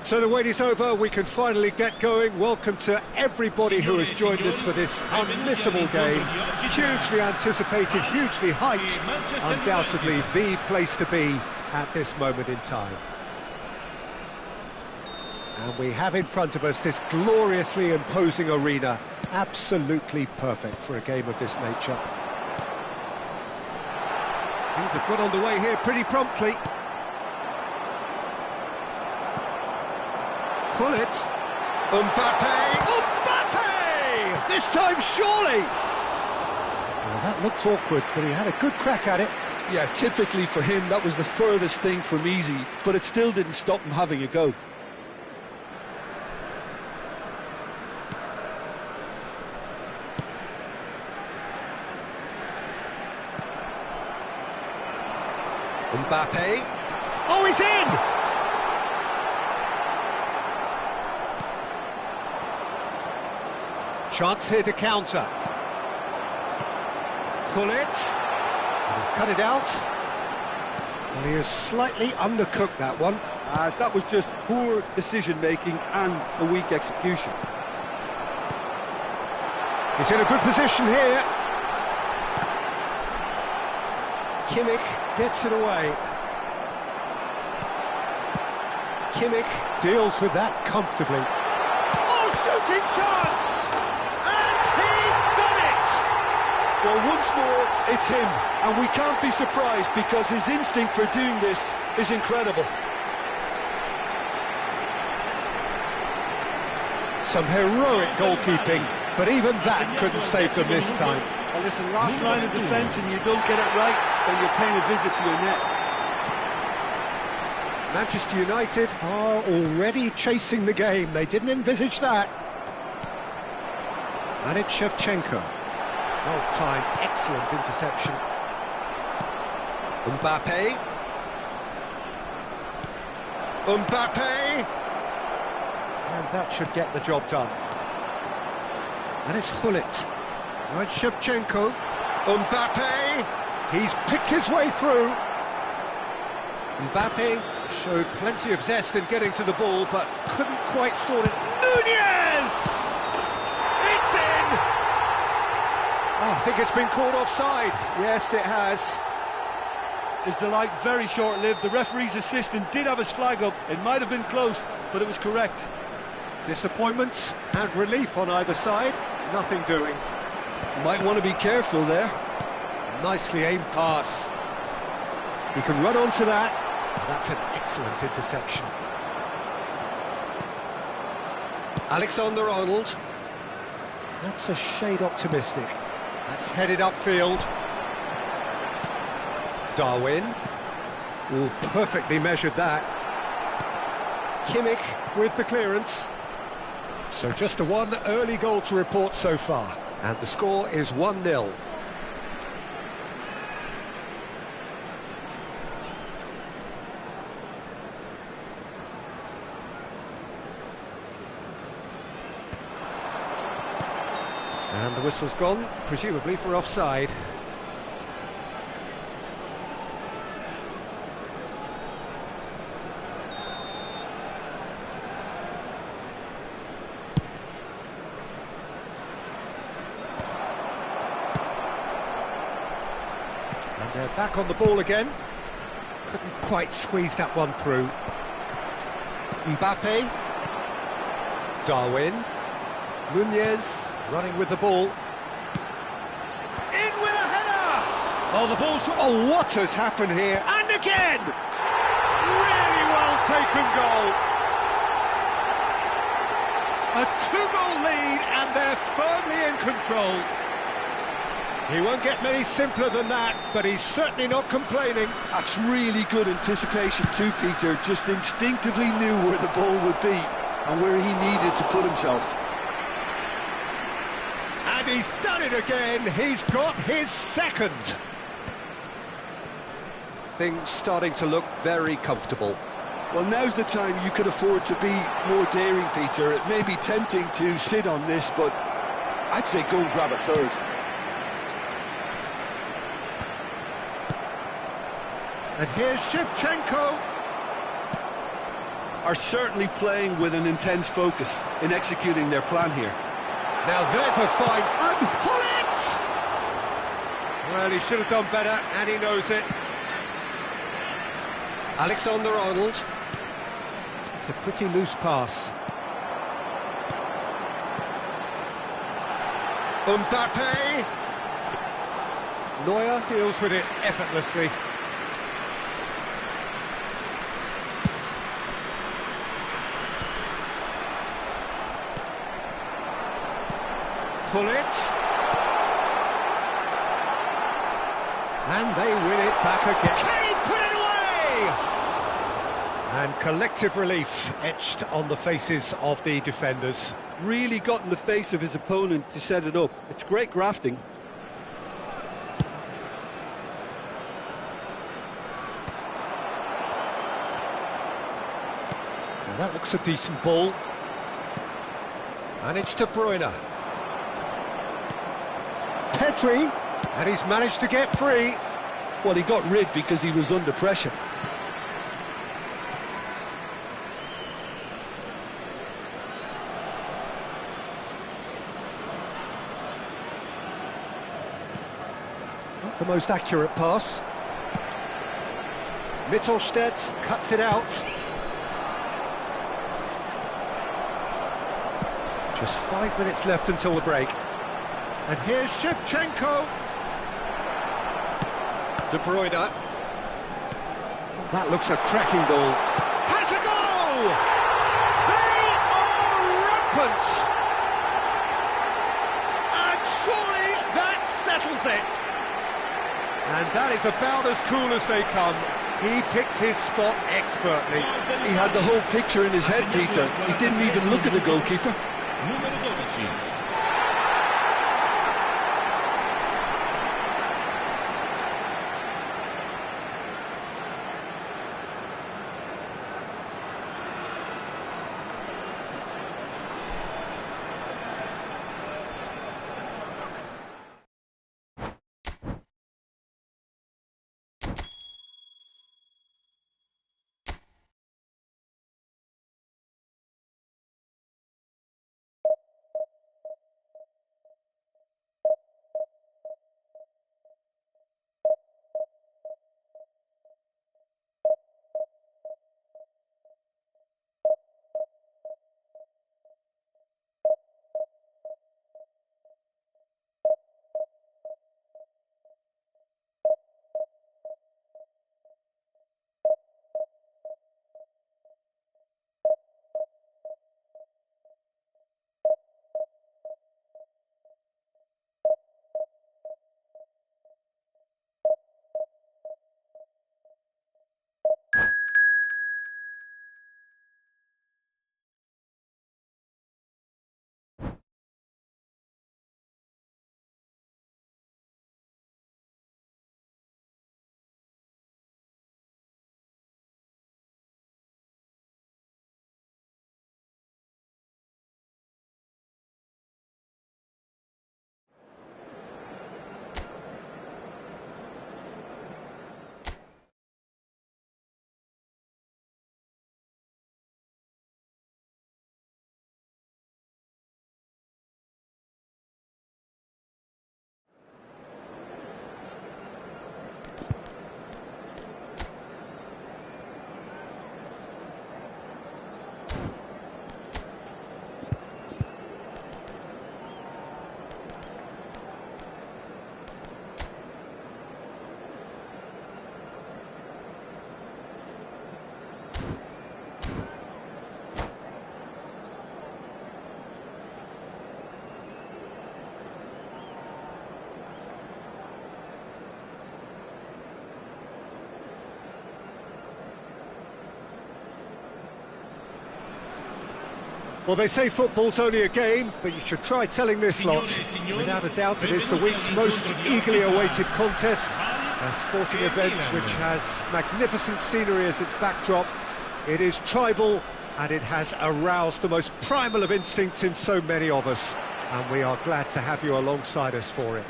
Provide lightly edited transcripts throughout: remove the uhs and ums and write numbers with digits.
So the wait is over, we can finally get going. Welcome to everybody who has joined us for this unmissable game. Hugely anticipated, hugely hyped, undoubtedly the place to be at this moment in time. And we have in front of us this gloriously imposing arena, absolutely perfect for a game of this nature. Things have got underway here pretty promptly. Pull it. Mbappe! Mbappe! This time, surely! Well, that looked awkward, but he had a good crack at it. Yeah, typically for him, that was the furthest thing from easy, but it still didn't stop him having a go. Mbappe. Oh, he's in! Chance here to counter. Pull it. And he's cut it out. And he has slightly undercooked that one. That was just poor decision-making and a weak execution. He's in a good position here. Kimmich gets it away. Kimmich deals with that comfortably. Oh, shooting chance! And he's done it! Well, once more, it's him. And we can't be surprised because his instinct for doing this is incredible. Some heroic goalkeeping, but even that couldn't save them this time. Well, listen, last line of defence and you don't get it right, then you're paying a visit to your net. Manchester United are already chasing the game. They didn't envisage that. And it's Shevchenko. Well-timed, excellent interception. Mbappe. Mbappe! And that should get the job done. And it's Hullet. Now it's Shevchenko. Mbappe! He's picked his way through. Mbappe showed plenty of zest in getting to the ball, but couldn't quite sort it. Nunez! It's in! Oh, I think it's been called offside. Yes, it has. His delight very short-lived. The referee's assistant did have his flag up. It might have been close, but it was correct. Disappointment and relief on either side. Nothing doing. Might want to be careful there. Nicely aimed pass. He can run onto that. That's an excellent interception. Alexander-Arnold. That's a shade optimistic. That's headed upfield. Darwin. Oh, perfectly measured that. Kimmich with the clearance. So just a one early goal to report so far. And the score is 1-0. And the whistle's gone, presumably for offside. And they're back on the ball again. Couldn't quite squeeze that one through. Mbappe. Darwin. Nunez running with the ball. In with a header! Oh, the ball's... Oh, what has happened here? And again! Really well taken goal. A two-goal lead and they're firmly in control. He won't get many simpler than that, but he's certainly not complaining. That's really good anticipation too, Peter. Just instinctively knew where the ball would be and where he needed to put himself. And he's done it again. He's got his second. Things starting to look very comfortable. Well, now's the time you can afford to be more daring, Peter. It may be tempting to sit on this, but I'd say go and grab a third. And here's Shevchenko. are certainly playing with an intense focus in executing their plan here. Now there's a fine, and Hullet! Well, he should have done better, and he knows it. Alexander-Arnold. It's a pretty loose pass. Mbappe! Neuer deals with it effortlessly. Hullet. And they win it back again. Can he put it away? And collective relief etched on the faces of the defenders. Really got in the face of his opponent to set it up. It's great grafting. Now that looks a decent ball. And it's De Bruyne. Petri, and he's managed to get free. Well, he got rid because he was under pressure. Not the most accurate pass. Mittelstedt cuts it out. Just 5 minutes left until the break. And here's Shevchenko. De Bruyne. Oh, that looks a cracking ball. Has a goal! They are rampant! And surely that settles it. And that is about as cool as they come. He picked his spot expertly. He had the whole picture in his head, Peter. He didn't even look at the goalkeeper. Well, they say football's only a game, but you should try telling this lot. Without a doubt, it is the week's most eagerly awaited contest. A sporting event which has magnificent scenery as its backdrop. It is tribal, and it has aroused the most primal of instincts in so many of us. And we are glad to have you alongside us for it.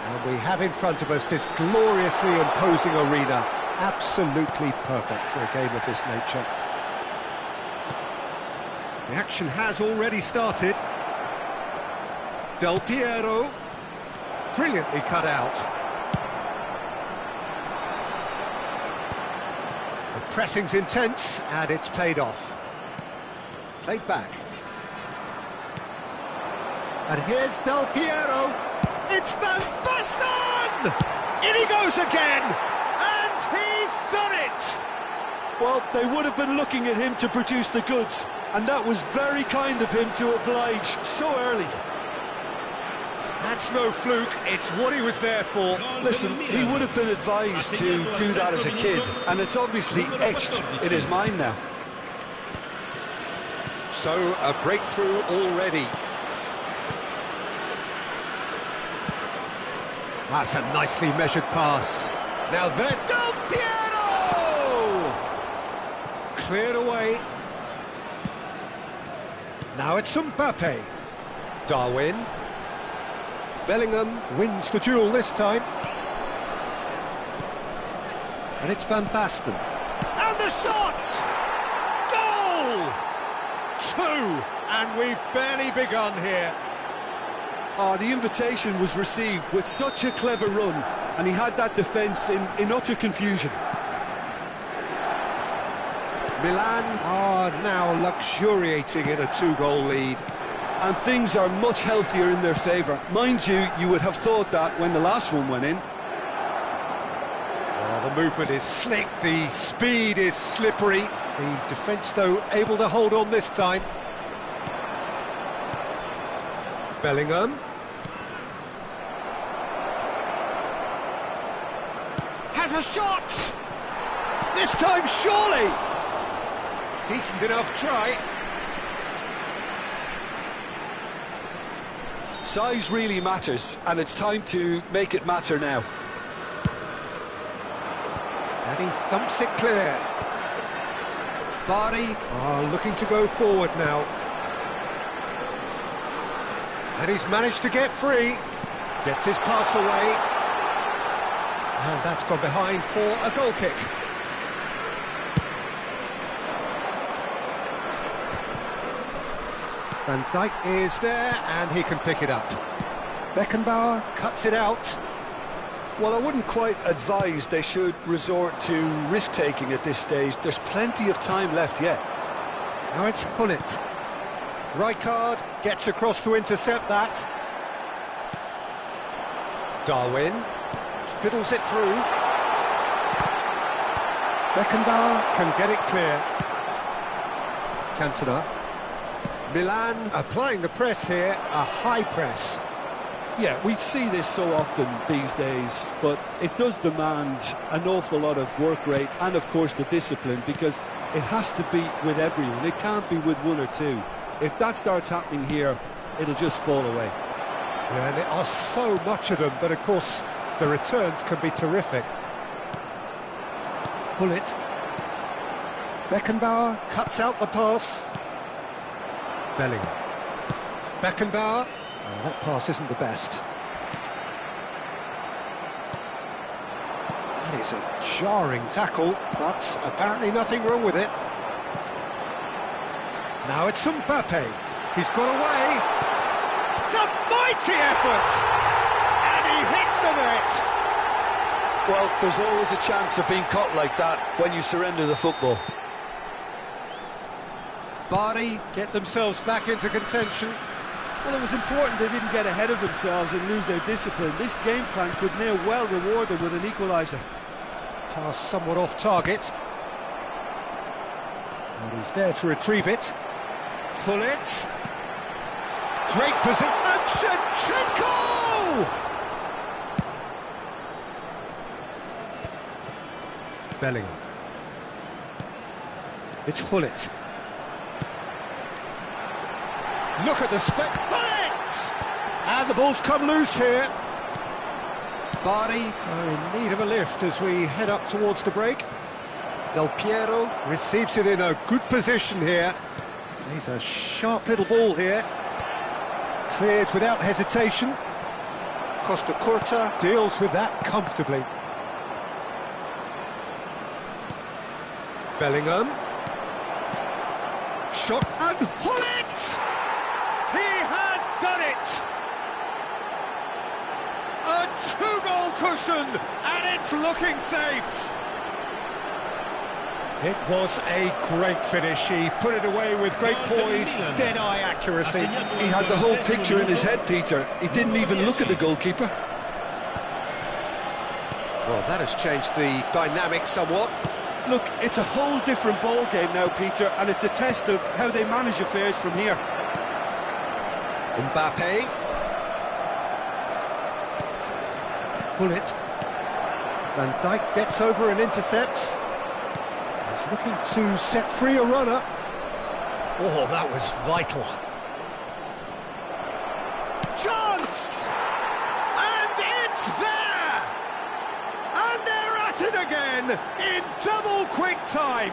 And we have in front of us this gloriously imposing arena. absolutely perfect for a game of this nature. The action has already started. Del Piero, brilliantly cut out. The pressing's intense, and it's paid off. Played back. And here's Del Piero. It's Van Basten! In he goes again! And he's done it! Well, they would have been looking at him to produce the goods, and that was very kind of him to oblige so early. That's no fluke, it's what he was there for. Listen, he would have been advised to do that as a kid, and it's obviously etched in his mind now. So, a breakthrough already. That's a nicely measured pass. Now there's Del Piero! Cleared away. Now it's Mbappe. Darwin. Bellingham wins the duel this time. And it's Van Basten. And the shot! Goal! 2, and we've barely begun here. The invitation was received with such a clever run, and he had that defence in utter confusion. Milan are now luxuriating in a 2-goal lead. And things are much healthier in their favour. Mind you, you would have thought that when the last one went in. The movement is slick, the speed is slippery. The defence, though, able to hold on this time. Bellingham. Has a shot! This time, surely! Decent enough try. Size really matters, and it's time to make it matter now. And he thumps it clear. Bardi are looking to go forward now. And he's managed to get free. Gets his pass away. And that's gone behind for a goal kick. Van Dijk is there, and he can pick it up. Beckenbauer cuts it out. Well, I wouldn't quite advise they should resort to risk-taking at this stage. There's plenty of time left yet. Now it's Hullet. Rijkaard gets across to intercept that. Darwin fiddles it through. Beckenbauer can get it clear. Cantona. Milan applying the press here, a high press. Yeah, we see this so often these days, but it does demand an awful lot of work rate and, of course, the discipline, because it has to be with everyone. It can't be with one or two. If that starts happening here, it'll just fall away. Yeah, and there are so much of them, but of course the returns can be terrific. Hullet. Beckenbauer cuts out the pass. Bellingham. Beckenbauer. Oh, that pass isn't the best. That is a jarring tackle, but apparently nothing wrong with it. Now it's Mbappe. He's got away. It's a mighty effort! And he hits the net! Well, there's always a chance of being caught like that when you surrender the football. Bardi get themselves back into contention. Well, it was important they didn't get ahead of themselves and lose their discipline. This game plan could near well reward them with an equaliser. Pass somewhat off target. And he's there to retrieve it. Hullet. Great position. And Shevchenko! Bellingham. It's Hullet. Look at the Hullet! And the ball's come loose here. Bardi are in need of a lift as we head up towards the break. Del Piero receives it in a good position here. He's a sharp little ball here. Cleared without hesitation. Costa Curta deals with that comfortably. Bellingham. Shot and Hullet! He has done it! A two-goal cushion, and it's looking safe. It was a great finish. He put it away with great poise, dead-eye accuracy. He had the whole picture in his head, Peter. He didn't even look at the goalkeeper. Well, that has changed the dynamic somewhat. Look, it's a whole different ball game now, Peter, and it's a test of how they manage affairs from here. Mbappe. Hullet. Van Dijk gets over and intercepts. He's looking to set free a runner. Oh, that was vital. Chance! And it's there! And they're at it again in double quick time.